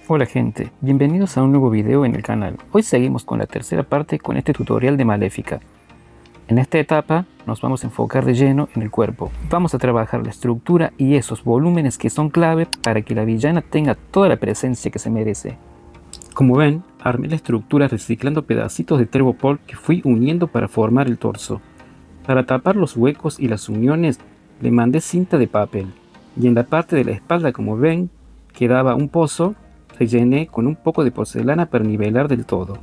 Hola gente, bienvenidos a un nuevo video en el canal. Hoy seguimos con la tercera parte con este tutorial de Maléfica. En esta etapa nos vamos a enfocar de lleno en el cuerpo. Vamos a trabajar la estructura y esos volúmenes que son clave para que la villana tenga toda la presencia que se merece. Como ven, armé la estructura reciclando pedacitos de Trevopol que fui uniendo para formar el torso. Para tapar los huecos y las uniones le mandé cinta de papel, y en la parte de la espalda, como ven, quedaba un pozo. Rellené con un poco de porcelana para nivelar del todo.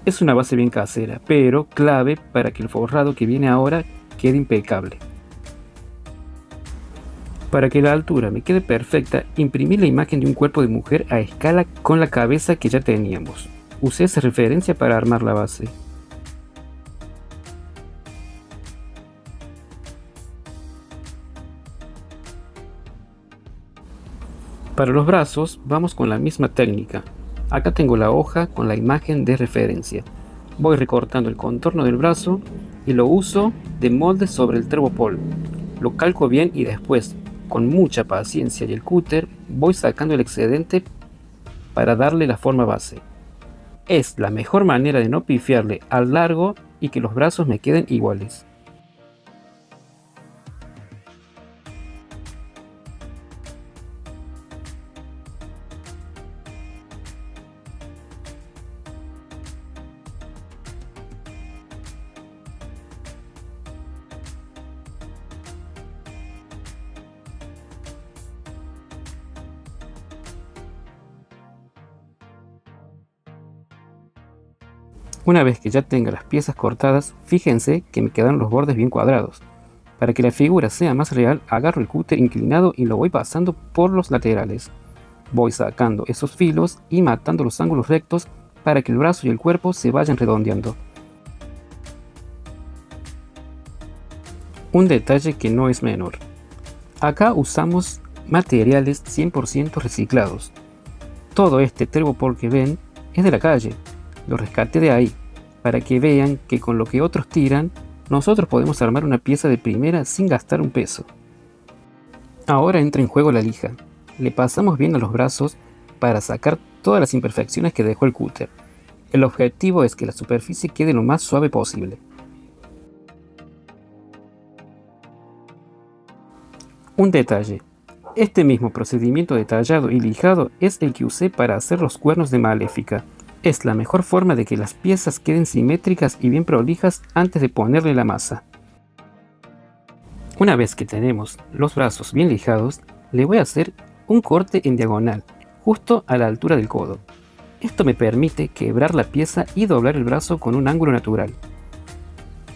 Es una base bien casera, pero clave para que el forrado que viene ahora quede impecable. Para que la altura me quede perfecta, imprimí la imagen de un cuerpo de mujer a escala con la cabeza que ya teníamos. Usé esa referencia para armar la base. Para los brazos vamos con la misma técnica. Acá tengo la hoja con la imagen de referencia. Voy recortando el contorno del brazo y lo uso de molde sobre el Trevopol. Lo calco bien y después, con mucha paciencia y el cúter, voy sacando el excedente para darle la forma base. Es la mejor manera de no pifiarle al largo y que los brazos me queden iguales. Una vez que ya tenga las piezas cortadas, fíjense que me quedaron los bordes bien cuadrados. Para que la figura sea más real, agarro el cúter inclinado y lo voy pasando por los laterales. Voy sacando esos filos y matando los ángulos rectos para que el brazo y el cuerpo se vayan redondeando. Un detalle que no es menor. Acá usamos materiales 100% reciclados. Todo este Trevopol que ven es de la calle. Lo rescaté de ahí, para que vean que con lo que otros tiran, nosotros podemos armar una pieza de primera sin gastar un peso. Ahora entra en juego la lija. Le pasamos bien a los brazos para sacar todas las imperfecciones que dejó el cúter. El objetivo es que la superficie quede lo más suave posible. Un detalle. Este mismo procedimiento de tallado y lijado es el que usé para hacer los cuernos de Maléfica. Es la mejor forma de que las piezas queden simétricas y bien prolijas antes de ponerle la masa. Una vez que tenemos los brazos bien lijados, le voy a hacer un corte en diagonal, justo a la altura del codo. Esto me permite quebrar la pieza y doblar el brazo con un ángulo natural.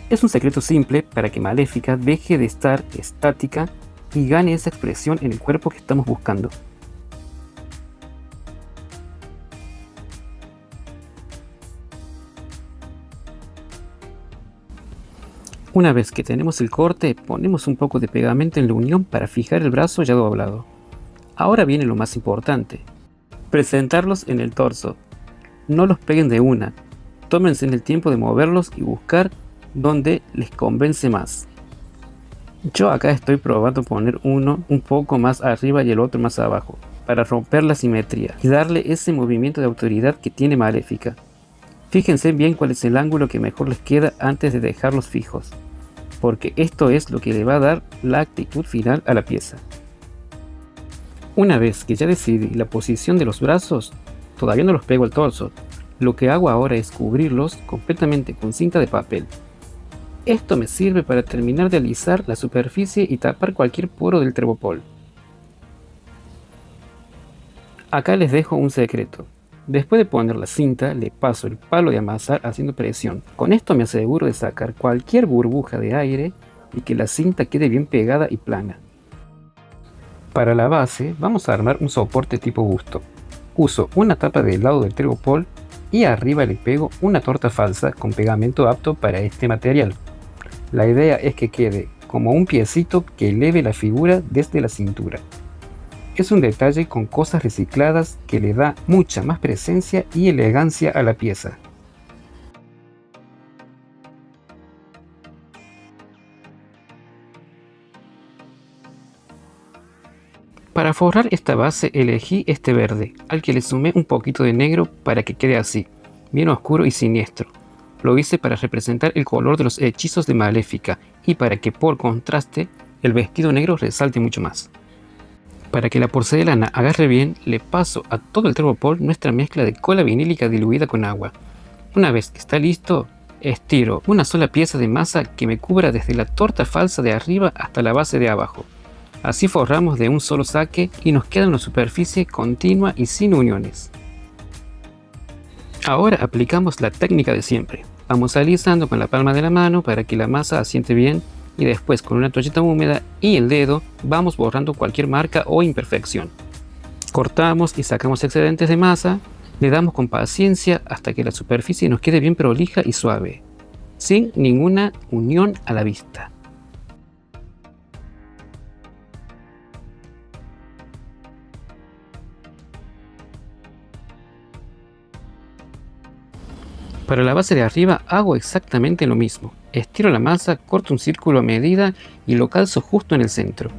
Es un secreto simple para que Maléfica deje de estar estática y gane esa expresión en el cuerpo que estamos buscando. Una vez que tenemos el corte, ponemos un poco de pegamento en la unión para fijar el brazo ya doblado. Ahora viene lo más importante: presentarlos en el torso. No los peguen de una, tómense el tiempo de moverlos y buscar donde les convence más. Yo acá estoy probando poner uno un poco más arriba y el otro más abajo, para romper la simetría y darle ese movimiento de autoridad que tiene Maléfica. Fíjense bien cuál es el ángulo que mejor les queda antes de dejarlos fijos, porque esto es lo que le va a dar la actitud final a la pieza. Una vez que ya decidí la posición de los brazos, todavía no los pego al torso. Lo que hago ahora es cubrirlos completamente con cinta de papel. Esto me sirve para terminar de alisar la superficie y tapar cualquier poro del Trevopol. Acá les dejo un secreto. Después de poner la cinta, le paso el palo de amasar haciendo presión. Con esto me aseguro de sacar cualquier burbuja de aire y que la cinta quede bien pegada y plana. Para la base vamos a armar un soporte tipo busto. Uso una tapa del lado del Trevopol y arriba le pego una torta falsa con pegamento apto para este material. La idea es que quede como un piecito que eleve la figura desde la cintura. Es un detalle con cosas recicladas que le da mucha más presencia y elegancia a la pieza. Para forrar esta base elegí este verde, al que le sumé un poquito de negro para que quede así, bien oscuro y siniestro. Lo hice para representar el color de los hechizos de Maléfica y para que por contraste el vestido negro resalte mucho más. Para que la porcelana agarre bien, le paso a todo el Thermopol nuestra mezcla de cola vinílica diluida con agua. Una vez que está listo, estiro una sola pieza de masa que me cubra desde la torta falsa de arriba hasta la base de abajo. Así forramos de un solo saque y nos queda una superficie continua y sin uniones. Ahora aplicamos la técnica de siempre. Vamos alisando con la palma de la mano para que la masa asiente bien y después con una toallita húmeda y el dedo vamos borrando cualquier marca o imperfección. Cortamos y sacamos excedentes de masa, le damos con paciencia hasta que la superficie nos quede bien prolija y suave, sin ninguna unión a la vista. Para la base de arriba hago exactamente lo mismo. Estiro la masa, corto un círculo a medida y lo calzo justo en el centro.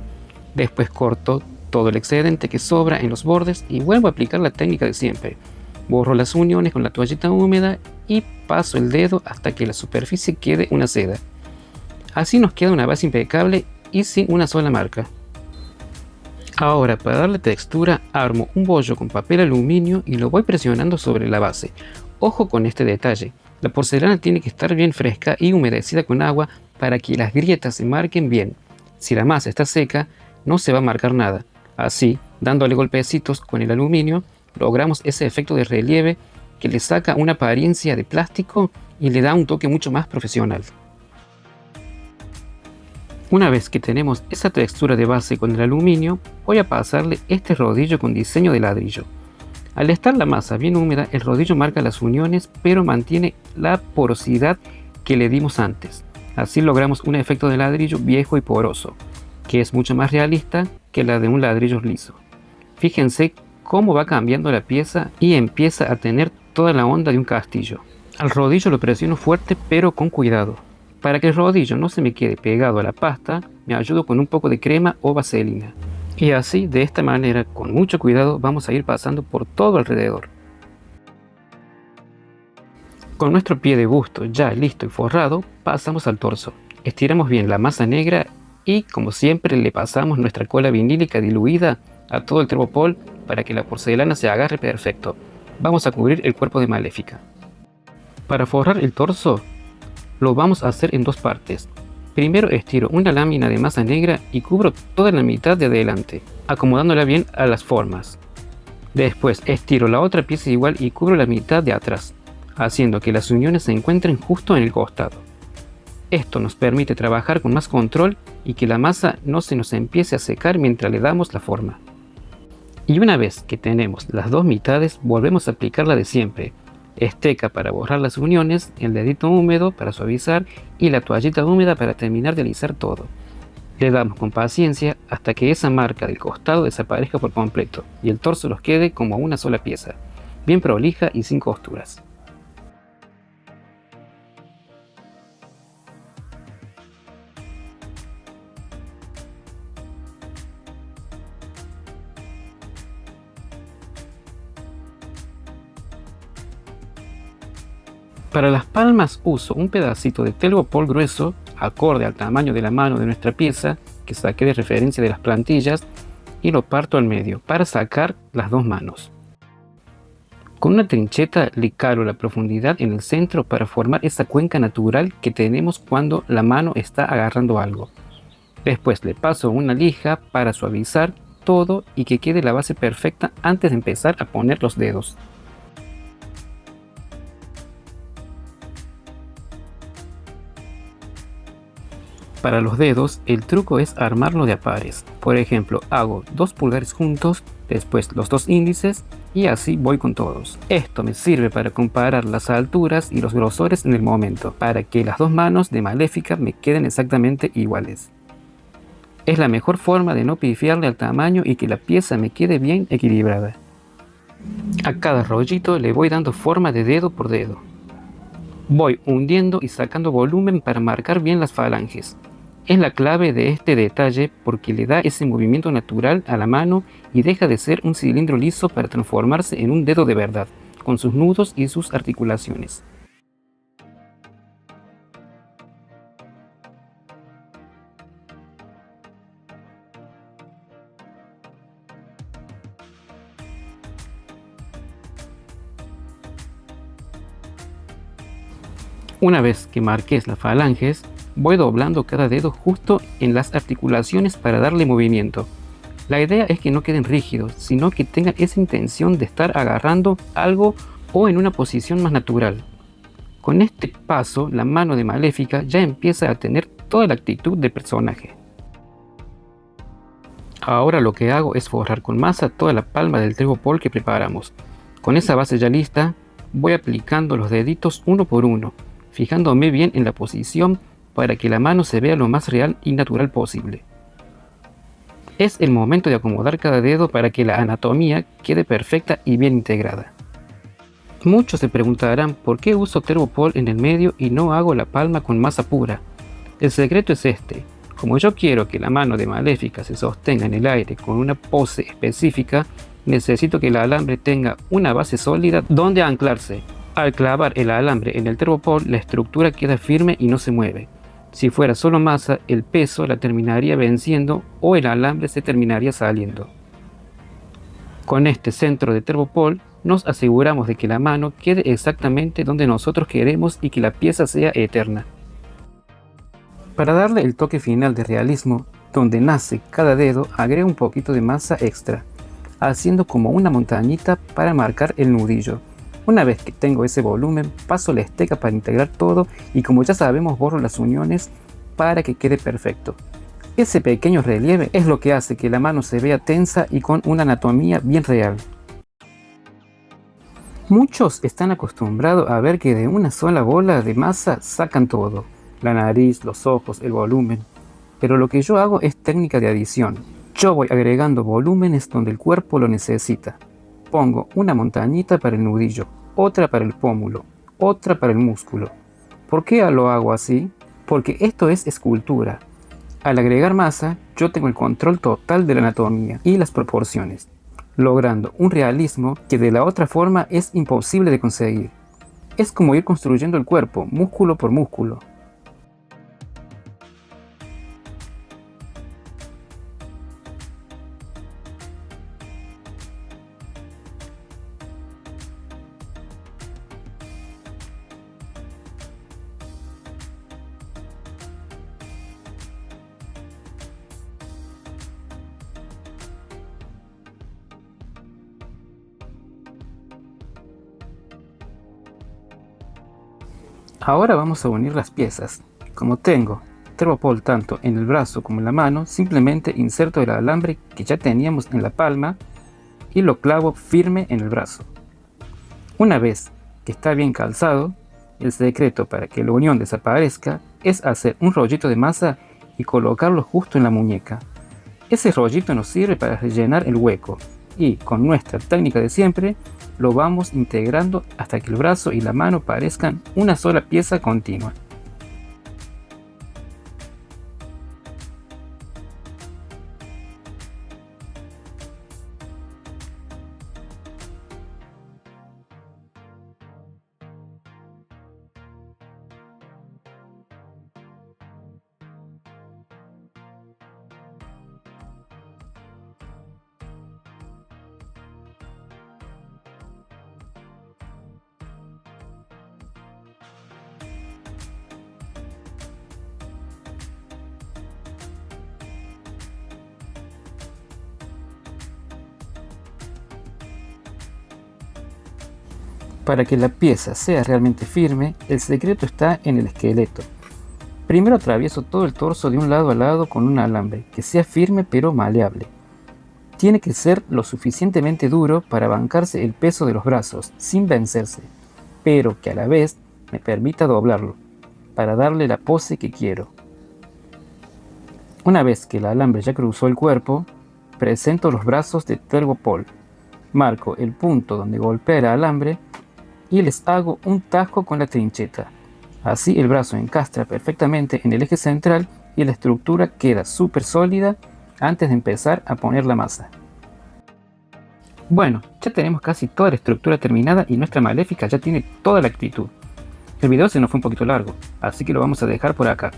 Después corto todo el excedente que sobra en los bordes y vuelvo a aplicar la técnica de siempre. Borro las uniones con la toallita húmeda y paso el dedo hasta que la superficie quede una seda. Así nos queda una base impecable y sin una sola marca. Ahora, para darle textura, armo un bollo con papel aluminio y lo voy presionando sobre la base. Ojo con este detalle, la porcelana tiene que estar bien fresca y humedecida con agua para que las grietas se marquen bien. Si la masa está seca, no se va a marcar nada. Así, dándole golpecitos con el aluminio, logramos ese efecto de relieve que le saca una apariencia de plástico y le da un toque mucho más profesional. Una vez que tenemos esa textura de base con el aluminio, voy a pasarle este rodillo con diseño de ladrillo. Al estar la masa bien húmeda, el rodillo marca las uniones, pero mantiene la porosidad que le dimos antes. Así logramos un efecto de ladrillo viejo y poroso, que es mucho más realista que la de un ladrillo liso. Fíjense cómo va cambiando la pieza y empieza a tener toda la onda de un castillo. Al rodillo lo presiono fuerte pero con cuidado. Para que el rodillo no se me quede pegado a la pasta, me ayudo con un poco de crema o vaselina. Y así, de esta manera, con mucho cuidado, vamos a ir pasando por todo alrededor. Con nuestro pie de busto ya listo y forrado, pasamos al torso. Estiramos bien la masa negra y, como siempre, le pasamos nuestra cola vinílica diluida a todo el Thermopol para que la porcelana se agarre perfecto. Vamos a cubrir el cuerpo de Maléfica. Para forrar el torso, lo vamos a hacer en dos partes. Primero estiro una lámina de masa negra y cubro toda la mitad de adelante, acomodándola bien a las formas. Después estiro la otra pieza igual y cubro la mitad de atrás, haciendo que las uniones se encuentren justo en el costado. Esto nos permite trabajar con más control y que la masa no se nos empiece a secar mientras le damos la forma. Y una vez que tenemos las dos mitades, volvemos a aplicar la de siempre. Esteca para borrar las uniones, el dedito húmedo para suavizar y la toallita húmeda para terminar de alisar todo. Le damos con paciencia hasta que esa marca del costado desaparezca por completo y el torso nos quede como una sola pieza, bien prolija y sin costuras. Para las palmas uso un pedacito de Thermopol grueso, acorde al tamaño de la mano de nuestra pieza, que saqué de referencia de las plantillas, y lo parto al medio para sacar las dos manos. Con una trincheta le calo la profundidad en el centro para formar esa cuenca natural que tenemos cuando la mano está agarrando algo. Después le paso una lija para suavizar todo y que quede la base perfecta antes de empezar a poner los dedos. Para los dedos, el truco es armarlo de a pares. Por ejemplo, hago 2 pulgares juntos, después los 2 índices y así voy con todos. Esto me sirve para comparar las alturas y los grosores en el momento, para que las dos manos de Maléfica me queden exactamente iguales. Es la mejor forma de no pifiarle al tamaño y que la pieza me quede bien equilibrada. A cada rollito le voy dando forma de dedo por dedo. Voy hundiendo y sacando volumen para marcar bien las falanges. Es la clave de este detalle porque le da ese movimiento natural a la mano y deja de ser un cilindro liso para transformarse en un dedo de verdad, con sus nudos y sus articulaciones. Una vez que marques las falanges, voy doblando cada dedo justo en las articulaciones para darle movimiento. La idea es que no queden rígidos, sino que tengan esa intención de estar agarrando algo o en una posición más natural. Con este paso, la mano de Maléfica ya empieza a tener toda la actitud de personaje. Ahora lo que hago es forrar con masa toda la palma del Trevopol que preparamos. Con esa base ya lista, voy aplicando los deditos uno por uno, fijándome bien en la posición para que la mano se vea lo más real y natural posible. Es el momento de acomodar cada dedo para que la anatomía quede perfecta y bien integrada. Muchos se preguntarán por qué uso Trevopol en el medio y no hago la palma con masa pura. El secreto es este. Como yo quiero que la mano de Maléfica se sostenga en el aire con una pose específica, necesito que el alambre tenga una base sólida donde anclarse. Al clavar el alambre en el Trevopol, la estructura queda firme y no se mueve. Si fuera solo masa, el peso la terminaría venciendo o el alambre se terminaría saliendo. Con este centro de Trevopol, nos aseguramos de que la mano quede exactamente donde nosotros queremos y que la pieza sea eterna. Para darle el toque final de realismo, donde nace cada dedo, agrego un poquito de masa extra, haciendo como una montañita para marcar el nudillo. Una vez que tengo ese volumen, paso la esteca para integrar todo y, como ya sabemos, borro las uniones para que quede perfecto. Ese pequeño relieve es lo que hace que la mano se vea tensa y con una anatomía bien real. Muchos están acostumbrados a ver que de una sola bola de masa sacan todo, la nariz, los ojos, el volumen, pero lo que yo hago es técnica de adición. Yo voy agregando volúmenes donde el cuerpo lo necesita. Pongo una montañita para el nudillo, otra para el pómulo, otra para el músculo. ¿Por qué lo hago así? Porque esto es escultura. Al agregar masa, yo tengo el control total de la anatomía y las proporciones, logrando un realismo que de la otra forma es imposible de conseguir. Es como ir construyendo el cuerpo, músculo por músculo. Ahora vamos a unir las piezas. Como tengo Trevopol tanto en el brazo como en la mano, simplemente inserto el alambre que ya teníamos en la palma y lo clavo firme en el brazo. Una vez que está bien calzado, el secreto para que la unión desaparezca es hacer un rollito de masa y colocarlo justo en la muñeca. Ese rollito nos sirve para rellenar el hueco y, con nuestra técnica de siempre, lo vamos integrando hasta que el brazo y la mano parezcan una sola pieza continua. Para que la pieza sea realmente firme, el secreto está en el esqueleto. Primero atravieso todo el torso de un lado a lado con un alambre, que sea firme pero maleable. Tiene que ser lo suficientemente duro para bancarse el peso de los brazos, sin vencerse, pero que a la vez me permita doblarlo, para darle la pose que quiero. Una vez que el alambre ya cruzó el cuerpo, presento los brazos de Trevopol, marco el punto donde golpea el alambre y les hago un tajo con la trincheta. Así el brazo encastra perfectamente en el eje central y la estructura queda súper sólida antes de empezar a poner la masa. Bueno, ya tenemos casi toda la estructura terminada y nuestra maléfica ya tiene toda la actitud. El video se nos fue un poquito largo, así que lo vamos a dejar por acá.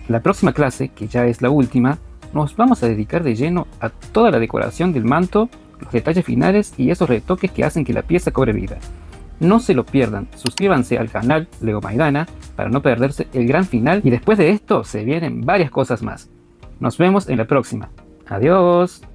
En la próxima clase, que ya es la última, nos vamos a dedicar de lleno a toda la decoración del manto, los detalles finales y esos retoques que hacen que la pieza cobre vida. No se lo pierdan, suscríbanse al canal Lego Maidana para no perderse el gran final y después de esto se vienen varias cosas más. Nos vemos en la próxima. Adiós.